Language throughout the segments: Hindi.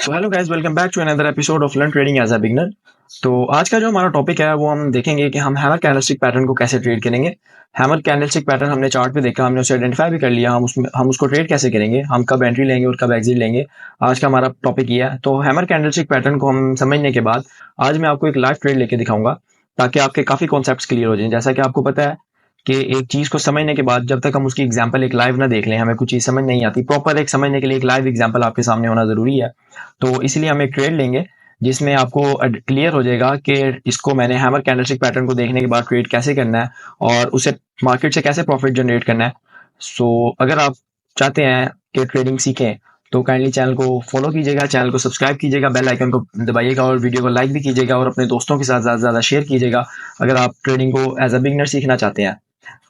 So hello guys, welcome back to another episode of learn trading as a beginner. तो आज का जो हमारा टॉपिक है वो हम देखेंगे कि हम हैमर कैंडलस्टिक पैटर्न को कैसे ट्रेड करेंगे। हैमर कैंडलस्टिक पैटर्न हमने चार्ट पे देखा, हमने उसे आइडेंटिफाई भी कर लिया, हम उसको ट्रेड कैसे करेंगे, हम कब एंट्री लेंगे और कब एग्जिट लेंगे। आज का हमारा टॉपिक ये है। तो हैमर कैंडलस्टिक पैटर्न को हम समझने के बाद आज मैं आपको एक लाइव ट्रेड लेके दिखाऊंगा ताकि आपके काफी कॉन्सेप्ट्स क्लियर हो जाएं। जैसा कि आपको पता है कि एक चीज को समझने के बाद जब तक हम उसकी एग्जांपल एक लाइव ना देख लें, हमें कुछ चीज समझ नहीं आती। प्रॉपर एक समझने के लिए एक लाइव एग्जांपल आपके सामने होना जरूरी है। तो इसलिए हम एक ट्रेड लेंगे जिसमें आपको क्लियर हो जाएगा कि इसको मैंने हैमर कैंडलस्टिक पैटर्न को देखने के बाद ट्रेड कैसे करना है और उसे मार्केट से कैसे प्रॉफिट जनरेट करना है। सो अगर आप चाहते हैं कि ट्रेडिंग सीखें तो काइंडली चैनल को फॉलो कीजिएगा, चैनल को सब्सक्राइब कीजिएगा, बेल आइकन को दबाइएगा और वीडियो को लाइक भी कीजिएगा और अपने दोस्तों के साथ ज़्यादा से ज़्यादा शेयर कीजिएगा अगर आप ट्रेडिंग को एज अ बिगनर सीखना चाहते हैं।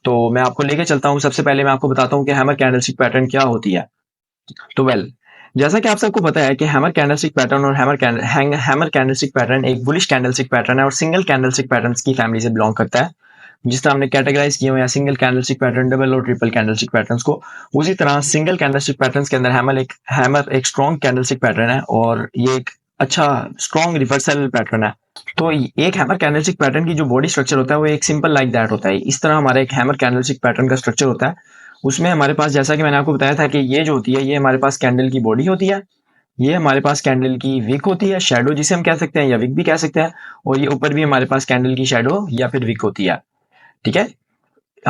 तो मैं आपको लेके चलता हूँ। सबसे पहले मैं आपको बताता हूँ कि हैमर कैंडलस्टिक पैटर्न क्या होती है। तो जैसा कि आप सबको पता है कि हैमर कैंडलस्टिक पैटर्न और हैमर कैंडलस्टिक पैटर्न एक बुलिश कैंडलस्टिक पैटर्न है और सिंगल कैंडलस्टिक पैटर्न्स की फैमिली से बिलोंग करता है। जिस तरह हमने कैटेगराइज किए हुए हैं सिंगल कैंडलस्टिक पैटर्न, डबल और ट्रिपल कैंडलस्टिक पैटर्न्स को, उसी तरह सिंगल कैंडलस्टिक पैटर्न्स के अंदर हैमर एक स्ट्रॉन्ग कैंडलस्टिक पैटर्न है और ये एक अच्छा स्ट्रॉन्ग रिवर्सल पैटर्न है। तो एक हैमर कैंडलस्टिक पैटर्न की जो बॉडी स्ट्रक्चर होता है वो एक सिंपल लाइक दैट होता है। इस तरह हमारा एक हैमर कैंडलस्टिक पैटर्न का स्ट्रक्चर होता है। उसमें हमारे पास, जैसा कि मैंने आपको बताया था कि ये जो होती है ये हमारे पास कैंडल की बॉडी होती है, ये हमारे पास कैंडल की विक होती है, शैडो जिसे हम कह सकते हैं या विक भी कह सकते हैं, और ये ऊपर भी हमारे पास कैंडल की शैडो या फिर विक होती है। ठीक है।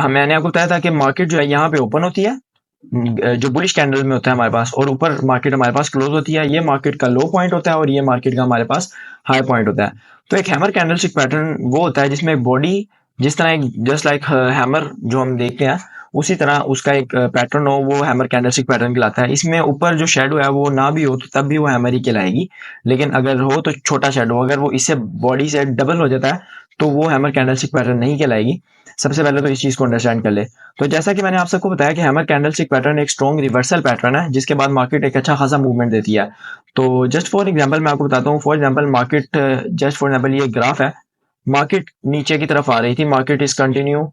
मैंने आपको बताया था कि मार्केट जो है यहाँ पे ओपन होती है जो बुलिश कैंडल में होता है हमारे पास, और ऊपर मार्केट हमारे पास क्लोज होती है। ये मार्केट का लो पॉइंट होता है और ये मार्केट का हमारे पास हाई पॉइंट होता है। तो एक हैमर कैंडलस्टिक पैटर्न वो होता है जिसमें बॉडी जिस तरह जस्ट लाइक हैमर जो हम देखते हैं उसी तरह उसका एक पैटर्न हो, वो हैमर कैंडलस्टिक पैटर्न कहलाता है। इसमें ऊपर जो शेडो है वो ना भी हो तो तब भी वो हैमर ही कहलाएगी, लेकिन अगर हो तो छोटा शेडो, अगर वो इससे बॉडी से डबल हो जाता है तो वो हैमर कैंडलस्टिक पैटर्न नहीं कहलाएगी। सबसे पहले तो इस चीज को अंडरस्टैंड कर ले। तो जैसा कि मैंने आप सबको बताया कि हैमर कैंडलस्टिक पैटर्न एक स्ट्रॉन्ग रिवर्सल पैटर्न है जिसके बाद मार्केट एक अच्छा खासा मूवमेंट देती है। तो जस्ट फॉर एग्जांपल मैं आपको बताता हूँ। For example market, just for example ये ग्राफ है, मार्केट नीचे की तरफ आ रही थी, market is continue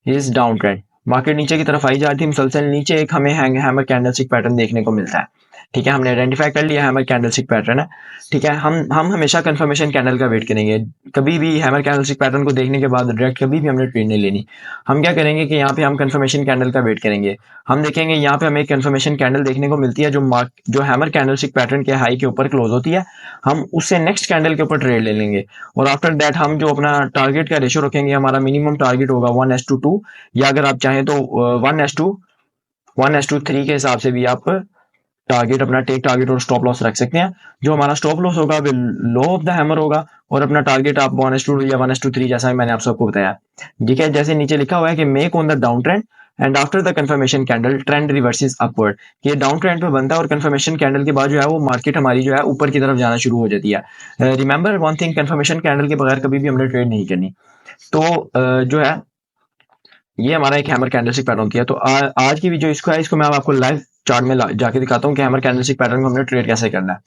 is down trend, market नीचे की तरफ आई जा रही थी मुसलसल नीचे। एक हमें हैमर कैंडलस्टिक पैटर्न देखने को मिलता है। ठीक है, हमने आइडेंटिफाई कर लिया हैमर कैंडलस्टिक पैटर्न है। ठीक है, हम हमेशा कंफर्मेशन कैंडल का वेट करेंगे। कभी भी हैमर कैंडलस्टिक पैटर्न को देखने के बाद डायरेक्ट कभी भी हमने ट्रेड नहीं लेनी। हम क्या करेंगे कि यहाँ पे हम कंफर्मेशन कैंडल का वेट करेंगे। हम देखेंगे यहाँ पे हमें एक कंफर्मेशन कैंडल देखने को मिलती है जो हैमर कैंडलस्टिक पैटर्न के हाई के ऊपर क्लोज होती है। हम उससे नेक्स्ट कैंडल के ऊपर ट्रेड ले लेंगे और आफ्टर दैट हम जो अपना टारगेट का रेशियो रखेंगे, हमारा मिनिमम टारगेट होगा 1:2, या अगर आप चाहें तो 1:3 के हिसाब से भी आप टारगेट अपना टेक टारगेट और स्टॉप लॉस रख सकते हैं। जो हमारा स्टॉप लॉस होगा वो लो ऑफ द हैमर होगा और अपना टारगेट आप 1:2 या 1:3 जैसा मैंने आप सबको बताया। ठीक है, जैसे नीचे लिखा हुआ है कि make on the down trend and after the confirmation candle trend reverses upward. ये डाउन ट्रेंड पे बनता है और कंफर्मेशन कैंडल के बाद जो है वो मार्केट हमारी जो है ऊपर की तरफ जाना शुरू हो जाती है। Remember one thing, confirmation candle के बगैर कभी भी हमने ट्रेड नहीं करनी। तो जो है ये हमारा एक हैमर कैंडलस्टिक पैटर्न होती है। तो आज की वीडियो इसको है, इसको मैं आपको लाइव चार्ट में जाके दिखाता हूँ कि हैमर कैंडलस्टिक पैटर्न को हमने ट्रेड कैसे करना है।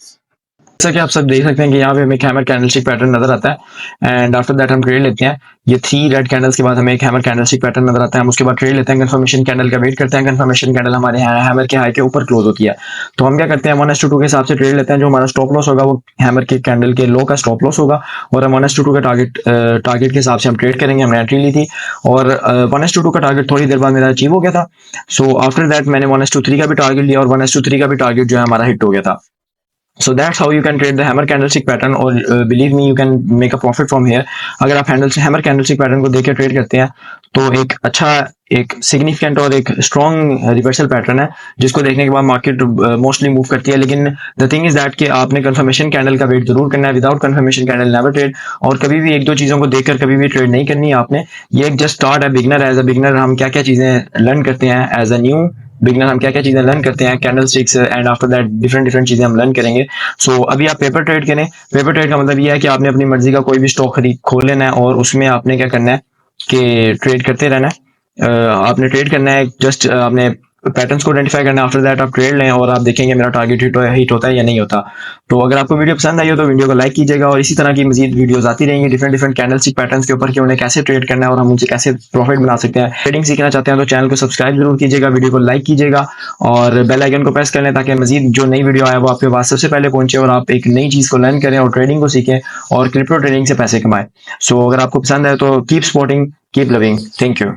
जैसा कि आप सब देख सकते हैं कि यहाँ पे हमें एक हैमर कैंडलस्टिक पैटर्न नजर आता है एंड आफ्टर दैट हम ट्रेड लेते हैं। ये 3 रेड कैंडल्स के बाद हमें एक हैमर कैंडलस्टिक पैटर्न नजर आता है। हम उसके बाद ट्रेड लेते हैं, कंफर्मेशन कैंडल का वेट करते हैं। कंफर्मेशन कैंडल हमारे हैमर के हाई के ऊपर क्लोज होती है तो हम क्या करते हैं 1:2 के हिसाब से ट्रेड लेते हैं। जो हमारा स्टॉप लॉस होगा वो हैमर के कैंडल के लो का स्टॉप लॉस होगा और हम 1:2 का टारगेट के हिसाब से हम ट्रेड करेंगे। हमने एंट्री ली थी और 1:2 का टारगेट थोड़ी देर बाद मेरा अचीव हो गया था। सो आफ्टर दैट मैंने 1:3 का भी टारगेट लिया और 1:3 का भी टारगेट जो है हमारा हिट हो गया था। So that's how you can trade the hammer candlestick pattern और believe me you can make a profit from here। अगर आप हैमर कैंडलस्टिक पैटर्न को देख के ट्रेड करते हैं तो एक अच्छा, एक सिग्निफिकेंट और एक स्ट्रॉन्ग रिवर्सल पैटर्न है जिसको देखने के बाद मार्केट मोस्टली मूव करती है। लेकिन द थिंग इज दैट कि आपने कंफर्मेशन कैंडल का वेट जरूर करना है। Without confirmation candle never trade, और कभी भी एक दो चीजों को देखकर कभी भी ट्रेड नहीं करनी है आपने। ये एक जस्ट स्टार्ट है बिगनर। एज अ बिगनर हम क्या क्या चीजें लर्न करते हैं, एज अ न्यू बिगनर हम क्या क्या चीजें लर्न करते हैं, candlesticks and after that different चीजें हम लर्न करेंगे। सो अभी आप पेपर ट्रेड करें। पेपर ट्रेड का मतलब यह है कि आपने अपनी मर्जी का कोई भी स्टॉक खोल लेना है और उसमें आपने क्या करना है कि ट्रेड करते रहना है। आपने ट्रेड करना है, जस्ट आपने पैटर्न्स को आइडेंटिफाई करना, आफ्टर दैट आप ट्रेड लें और आप देखेंगे मेरा टारगेट हिट होता है या नहीं होता। तो अगर आपको वीडियो पसंद आई हो तो वीडियो को लाइक कीजिएगा और इसी तरह की मजीद वीडियोस आती रहेंगी डिफरेंट डिफरेंट कैंडलस्टिक पैटर्न्स के ऊपर कि उन्हें कैसे ट्रेड करना है और हम उनसे कैसे प्रॉफिट बना सकते हैं। ट्रेडिंग सीखना चाहते हैं तो चैनल को सब्सक्राइब जरूर कीजिएगा, वीडियो को लाइक कीजिएगा और बेल आइकन को प्रेस कर लें ताकि मजीद जो नई वीडियो आए वो आपके पास सबसे पहले पहुंचे और आप एक नई चीज़ को लर्न करें और ट्रेडिंग को सीखें और क्रिप्टो ट्रेडिंग से पैसे कमाएं। सो अगर आपको पसंद है तो keep supporting, keep loving. Thank you.